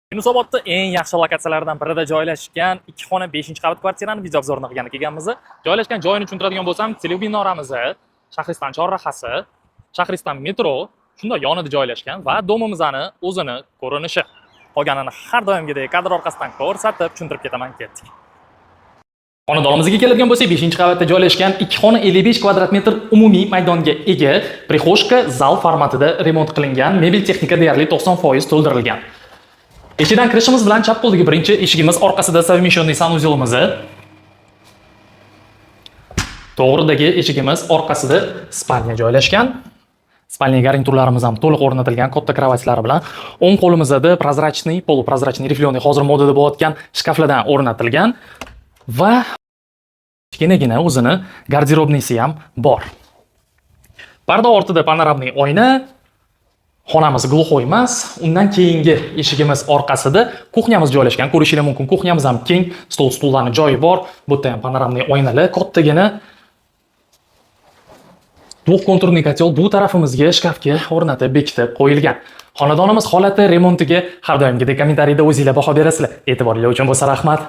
Yunusobodda eng yaxshi lokatsiyalardan birida joylashgan 2 xona 5-qavat kvartirani video obzorini qilgan ekanmiz. Joylashgan joyini tushuntiradigan bo'lsam, televizorimiz Shahriston chorrahasi, Shahriston metro shunda yonida joylashgan va domimizni o'zini ko'rinishi. Qolganini har doimgidek kadr orqasidan ko'rsatib tushuntirib ketaman, ketdik. Xonadonimizga keladigan bo'lsak, 5-qavatda joylashgan 2 xona 55 kvadrat metr umumiy maydonga ega, prixoshka zal formatida remont qilingan, mebel texnika deyarli 90% to'ldirilgan. Eshikdan kirishimiz bilan chap qo'ldagi birinchi eshigimiz, orqasida совмещенный sanuzelimiz. To'g'ridagi eshigimiz, orqasida spalnya joylashgan. Spalnya garniturlarimiz ham to'liq o'rnatilgan, katta kravatlar bilan. O'ng qo'limizda prozrachniy, poluprozrachniy riflyoning hozir modada bo'layotgan shkaflardan o'rnatilgan va kichkinagina o'zini garderobnisi ham bor. Parda ortida panoramniy oyna. Xonamiz gluxoy emas. Undan keyingi eshigimiz orqasida kuxnyamiz joylashgan. Ko'rishingiz mumkin, kuxnyamiz ham keng, stol-stullarning joyi bor. Bu yerda ham panoramniy oynalar, kattagina двухконтурный котел bu tarafimizga shkafga o'rnatib bekitib qo'yilgan. Xonadonimiz holati, remontiga har doimgidek kommentariyda o'zingizlar baho berasizlar. E'tiboringiz uchun bo'lsa rahmat.